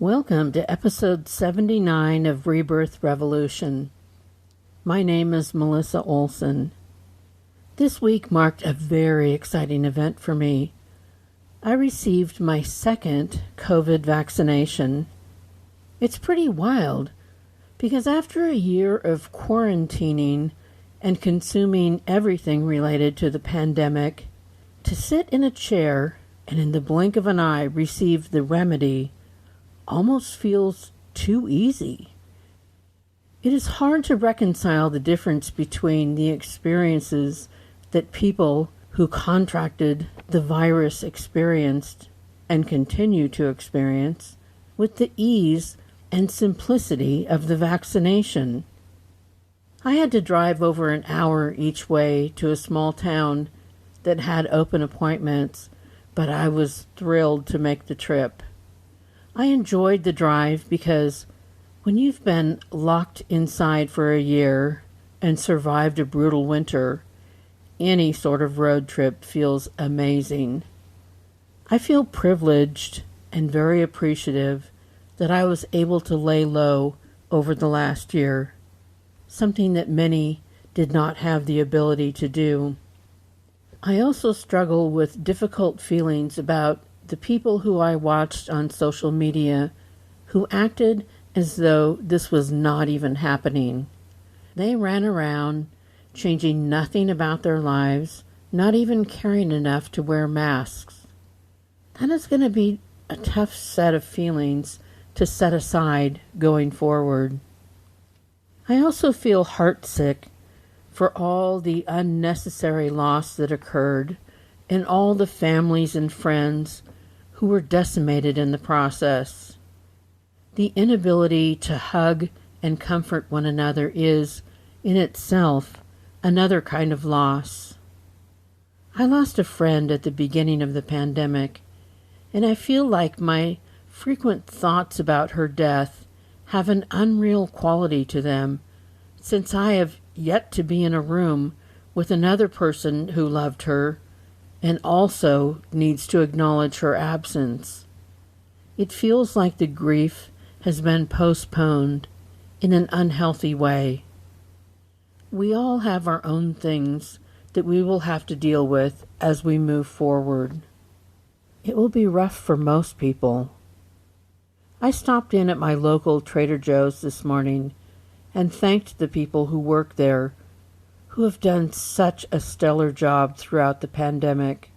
Welcome to episode 79 of Rebirth Revolution. My name is Melissa Olson. This week marked a very exciting event for me. I received my second COVID vaccination. It's pretty wild because after a year of quarantining and consuming everything related to the pandemic, to sit in a chair and in the blink of an eye receive the remedy almost feels too easy. It is hard to reconcile the difference between the experiences that people who contracted the virus experienced and continue to experience with the ease and simplicity of the vaccination. I had to drive over an hour each way to a small town that had open appointments, but I was thrilled to make the trip. I enjoyed the drive because when you've been locked inside for a year and survived a brutal winter, any sort of road trip feels amazing. I feel privileged and very appreciative that I was able to lay low over the last year, something that many did not have the ability to do. I also struggle with difficult feelings about the people who I watched on social media who acted as though this was not even happening. They ran around, changing nothing about their lives, not even caring enough to wear masks. That is going to be a tough set of feelings to set aside going forward. I also feel heartsick for all the unnecessary loss that occurred and all the families and friends who were decimated in the process. The inability to hug and comfort one another is, in itself, another kind of loss. I lost a friend at the beginning of the pandemic, and I feel like my frequent thoughts about her death have an unreal quality to them, since I have yet to be in a room with another person who loved her and also needs to acknowledge her absence. It feels like the grief has been postponed in an unhealthy way. We all have our own things that we will have to deal with as we move forward. It will be rough for most people. I stopped in at my local Trader Joe's this morning and thanked the people who work there who have done such a stellar job throughout the pandemic.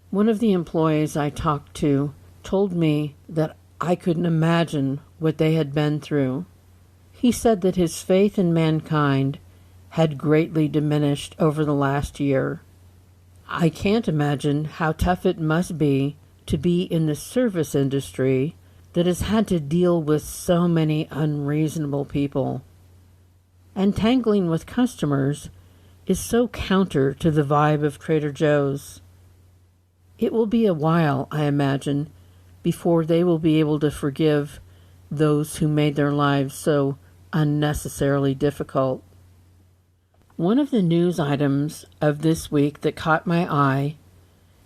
One of the employees I talked to told me that I couldn't imagine what they had been through. He said that his faith in mankind had greatly diminished over the last year. I can't imagine how tough it must be to be in the service industry that has had to deal with so many unreasonable people. And tangling with customers is so counter to the vibe of Trader Joe's. It will be a while, I imagine, before they will be able to forgive those who made their lives so unnecessarily difficult. One of the news items of this week that caught my eye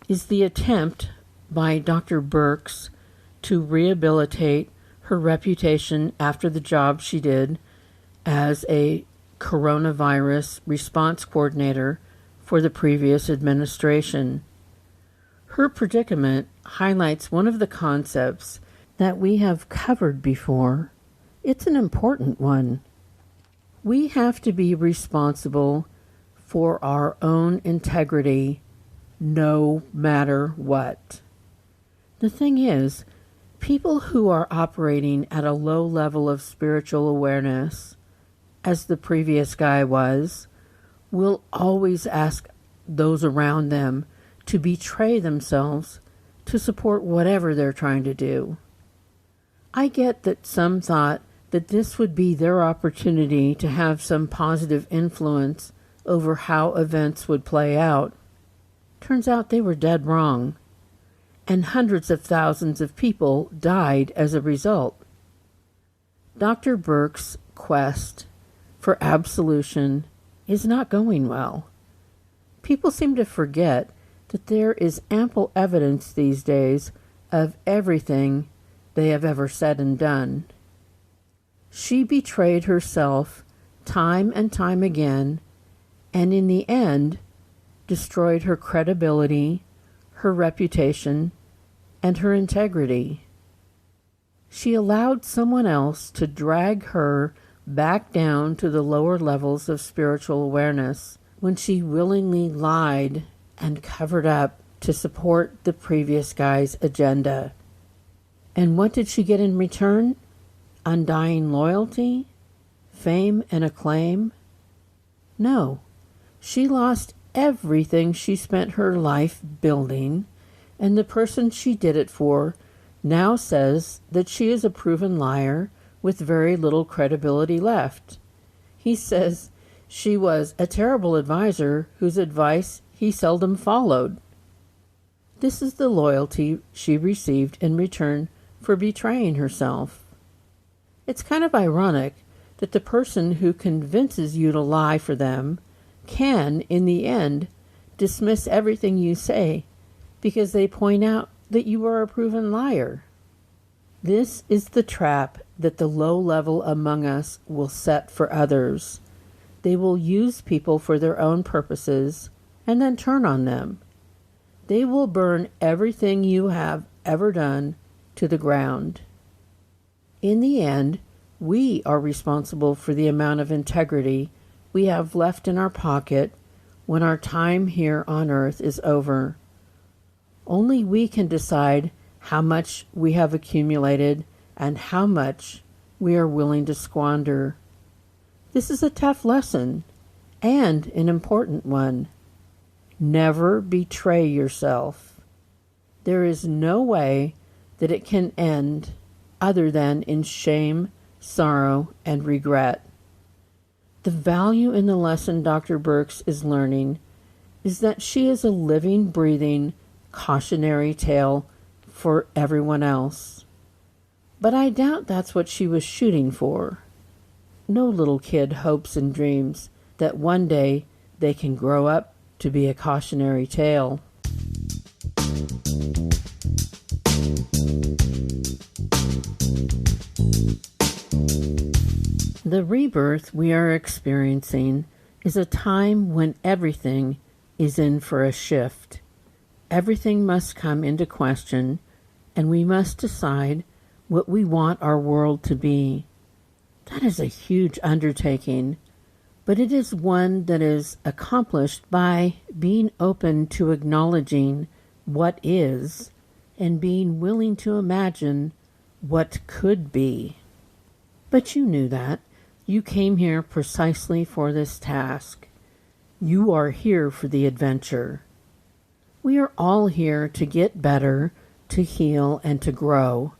is the attempt by Dr. Birx to rehabilitate her reputation after the job she did as a coronavirus response coordinator for the previous administration. Her predicament highlights one of the concepts that we have covered before. It's an important one. We have to be responsible for our own integrity no matter what. The thing is, people who are operating at a low level of spiritual awareness, as the previous guy was, will always ask those around them to betray themselves to support whatever they're trying to do. I get that some thought that this would be their opportunity to have some positive influence over how events would play out. Turns out they were dead wrong, and hundreds of thousands of people died as a result. Dr. Birx's quest for absolution is not going well. People seem to forget that there is ample evidence these days of everything they have ever said and done. She betrayed herself time and time again, and in the end destroyed her credibility, her reputation, and her integrity. She allowed someone else to drag her back down to the lower levels of spiritual awareness when she willingly lied and covered up to support the previous guy's agenda. And what did she get in return? Undying loyalty? Fame and acclaim? No. She lost everything she spent her life building, and the person she did it for now says that she is a proven liar with very little credibility left. He says she was a terrible advisor whose advice he seldom followed. This is the loyalty she received in return for betraying herself. It's kind of ironic that the person who convinces you to lie for them can, in the end, dismiss everything you say because they point out that you are a proven liar. This is the trap that the low level among us will set for others. They will use people for their own purposes and then turn on them. They will burn everything you have ever done to the ground. In the end, we are responsible for the amount of integrity we have left in our pocket when our time here on earth is over. Only we can decide how much we have accumulated and how much we are willing to squander. This is a tough lesson and an important one. Never betray yourself. There is no way that it can end other than in shame, sorrow, and regret. The value in the lesson Dr. Birx is learning is that she is a living, breathing, cautionary tale for everyone else. But I doubt that's what she was shooting for. No little kid hopes and dreams that one day they can grow up to be a cautionary tale. The rebirth we are experiencing is a time when everything is in for a shift. Everything must come into question, and we must decide what we want our world to be. That is a huge undertaking, but it is one that is accomplished by being open to acknowledging what is and being willing to imagine what could be. But you knew that. You came here precisely for this task. You are here for the adventure. We are all here to get better, to heal, and to grow.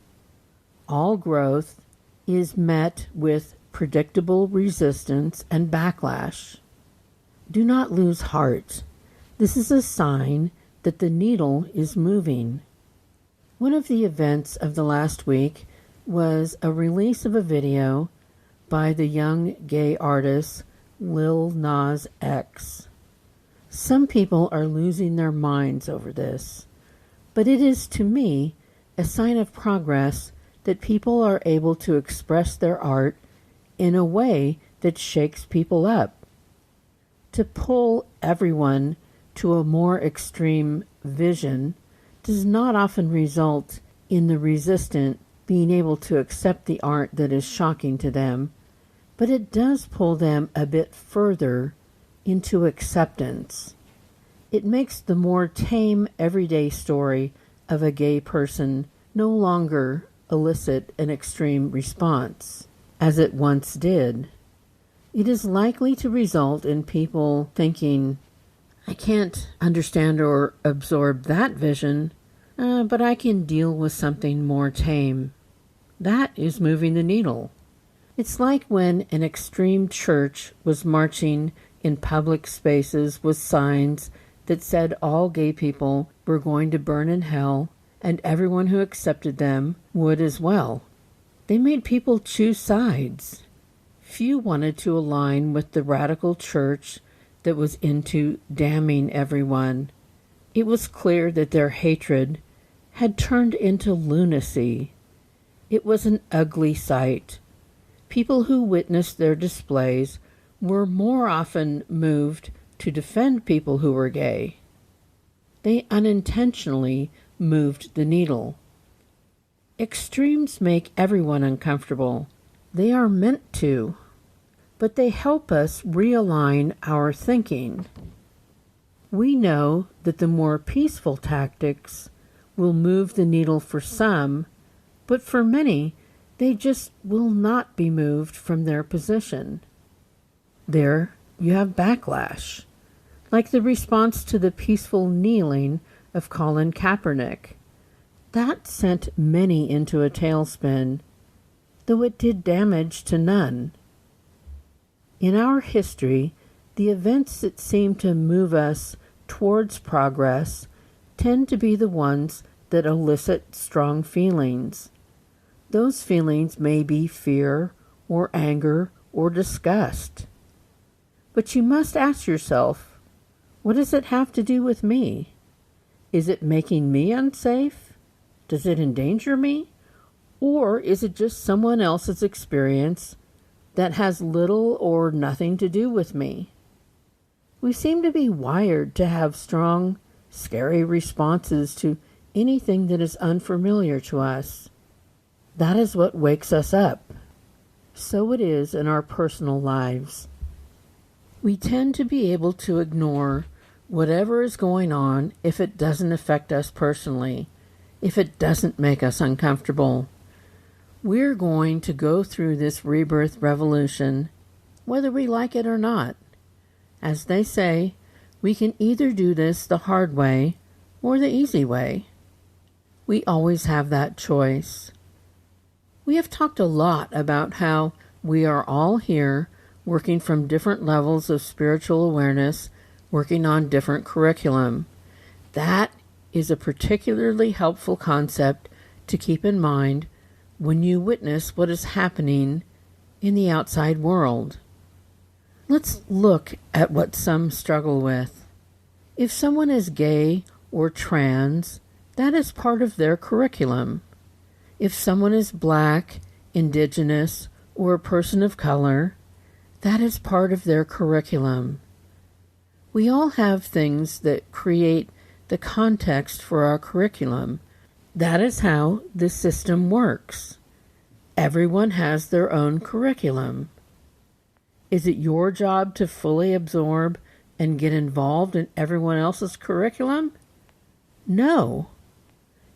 All growth is met with predictable resistance and backlash. Do not lose heart. This is a sign that the needle is moving. One of the events of the last week was a release of a video by the young gay artist Lil Nas X. Some people are losing their minds over this, but it is to me a sign of progress that people are able to express their art in a way that shakes people up. To pull everyone to a more extreme vision does not often result in the resistant being able to accept the art that is shocking to them, but it does pull them a bit further into acceptance. It makes the more tame, everyday story of a gay person no longer elicit an extreme response, as it once did. It is likely to result in people thinking, I can't understand or absorb that vision, but I can deal with something more tame. That is moving the needle. It's like when an extreme church was marching in public spaces with signs that said all gay people were going to burn in hell and everyone who accepted them would as well. They made people choose sides. Few wanted to align with the radical church that was into damning everyone. It was clear that their hatred had turned into lunacy. It was an ugly sight. People who witnessed their displays were more often moved to defend people who were gay. They unintentionally moved the needle. Extremes make everyone uncomfortable. They are meant to, but they help us realign our thinking. We know that the more peaceful tactics will move the needle for some, but for many, they just will not be moved from their position. There you have backlash, like the response to the peaceful kneeling of Colin Kaepernick. That sent many into a tailspin, though it did damage to none. In our history, the events that seem to move us towards progress tend to be the ones that elicit strong feelings. Those feelings may be fear or anger or disgust. But you must ask yourself, what does it have to do with me? Is it making me unsafe? Does it endanger me? Or is it just someone else's experience that has little or nothing to do with me? We seem to be wired to have strong, scary responses to anything that is unfamiliar to us. That is what wakes us up. So it is in our personal lives. We tend to be able to ignore whatever is going on if it doesn't affect us personally, if it doesn't make us uncomfortable. We're going to go through this rebirth revolution, whether we like it or not. As they say, we can either do this the hard way or the easy way. We always have that choice. We have talked a lot about how we are all here working from different levels of spiritual awareness, working on different curriculum. That is a particularly helpful concept to keep in mind when you witness what is happening in the outside world. Let's look at what some struggle with. If someone is gay or trans, that is part of their curriculum. If someone is black, indigenous, or a person of color, that is part of their curriculum. We all have things that create the context for our curriculum. That is how the system works. Everyone has their own curriculum. Is it your job to fully absorb and get involved in everyone else's curriculum? No.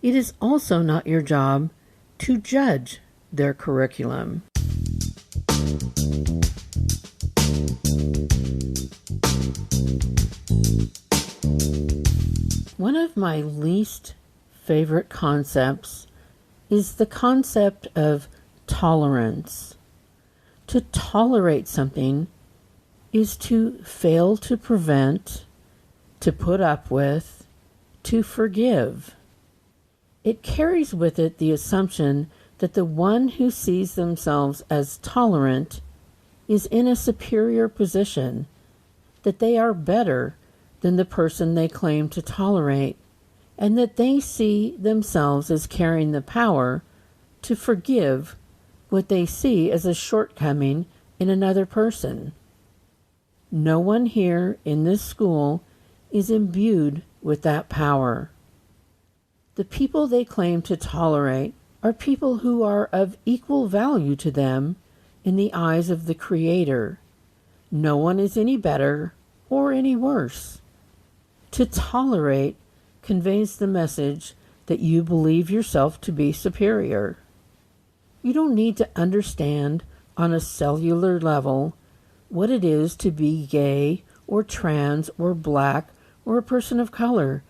It is also not your job to judge their curriculum. One of my least favorite concepts is the concept of tolerance. To tolerate something is to fail to prevent, to put up with, to forgive. It carries with it the assumption that the one who sees themselves as tolerant is in a superior position, that they are better than the person they claim to tolerate, and that they see themselves as carrying the power to forgive what they see as a shortcoming in another person. No one here in this school is imbued with that power. The people they claim to tolerate are people who are of equal value to them in the eyes of the Creator. No one is any better or any worse. To tolerate conveys the message that you believe yourself to be superior. You don't need to understand on a cellular level what it is to be gay or trans or black or a person of color.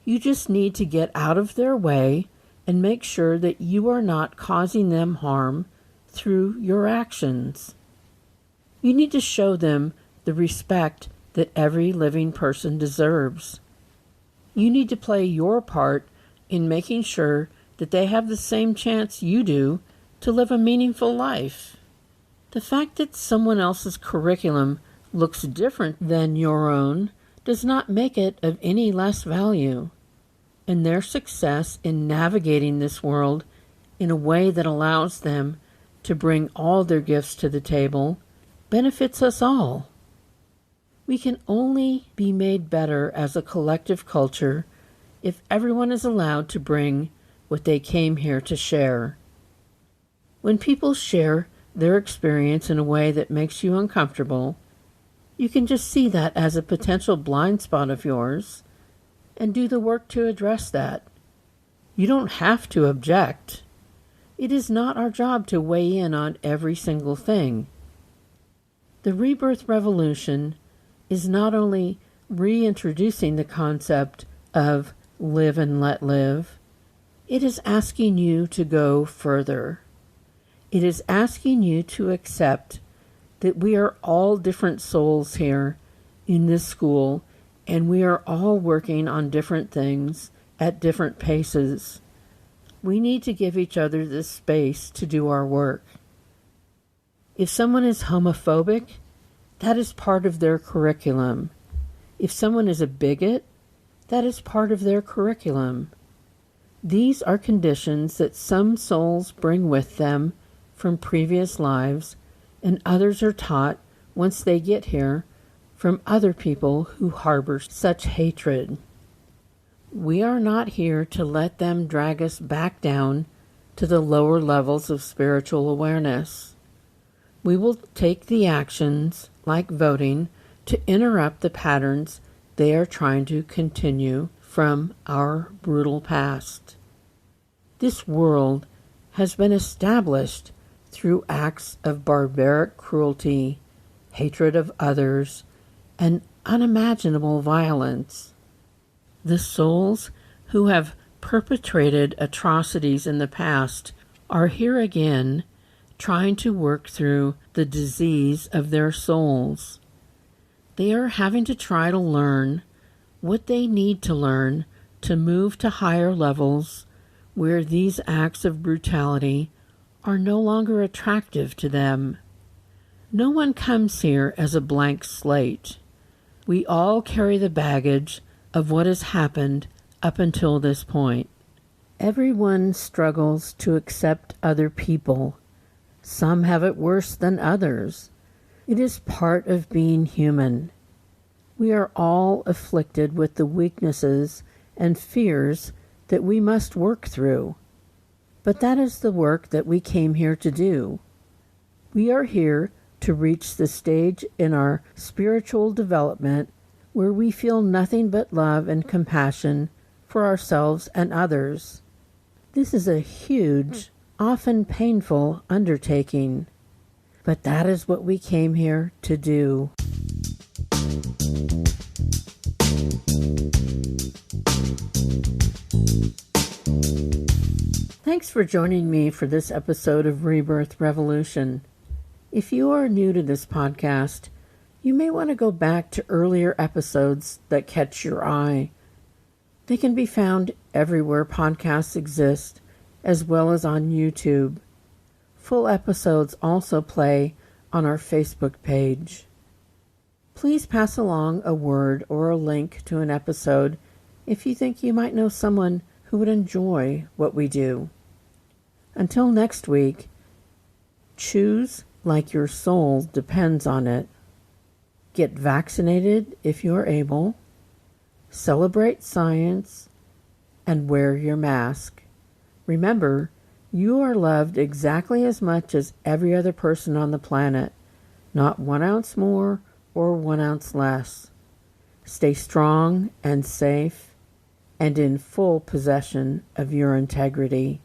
You just need to get out of their way and make sure that you are not causing them harm through your actions. You need to show them the respect that every living person deserves. You need to play your part in making sure that they have the same chance you do to live a meaningful life. The fact that someone else's curriculum looks different than your own does not make it of any less value, and their success in navigating this world in a way that allows them to bring all their gifts to the table benefits us all. We can only be made better as a collective culture if everyone is allowed to bring what they came here to share. When people share their experience in a way that makes you uncomfortable, you can just see that as a potential blind spot of yours and do the work to address that. You don't have to object. It is not our job to weigh in on every single thing. The Rebirth Revolution is not only reintroducing the concept of live and let live, it is asking you to go further. It is asking you to accept that we are all different souls here in this school, and we are all working on different things at different paces. We need to give each other this space to do our work. If someone is homophobic, that is part of their curriculum. If someone is a bigot, that is part of their curriculum. These are conditions that some souls bring with them from previous lives, and others are taught once they get here from other people who harbor such hatred. We are not here to let them drag us back down to the lower levels of spiritual awareness. We will take the actions, like voting, to interrupt the patterns they are trying to continue from our brutal past. This world has been established through acts of barbaric cruelty, hatred of others, and unimaginable violence. The souls who have perpetrated atrocities in the past are here again, trying to work through the disease of their souls. They are having to try to learn what they need to learn to move to higher levels where these acts of brutality are no longer attractive to them. No one comes here as a blank slate. We all carry the baggage of what has happened up until this point. Everyone struggles to accept other people. Some have it worse than others. It is part of being human. We are all afflicted with the weaknesses and fears that we must work through. But that is the work that we came here to do. We are here to reach the stage in our spiritual development where we feel nothing but love and compassion for ourselves and others. This is a huge, often painful undertaking, but that is what we came here to do. Thanks for joining me for this episode of Rebirth Revolution. If you are new to this podcast, you may want to go back to earlier episodes that catch your eye. They can be found everywhere podcasts exist, as well as on YouTube. Full episodes also play on our Facebook page. Please pass along a word or a link to an episode if you think you might know someone who would enjoy what we do. Until next week, choose like your soul depends on it. Get vaccinated if you are able. Celebrate science and wear your mask. Remember, you are loved exactly as much as every other person on the planet, not 1 ounce more or 1 ounce less. Stay strong and safe and in full possession of your integrity.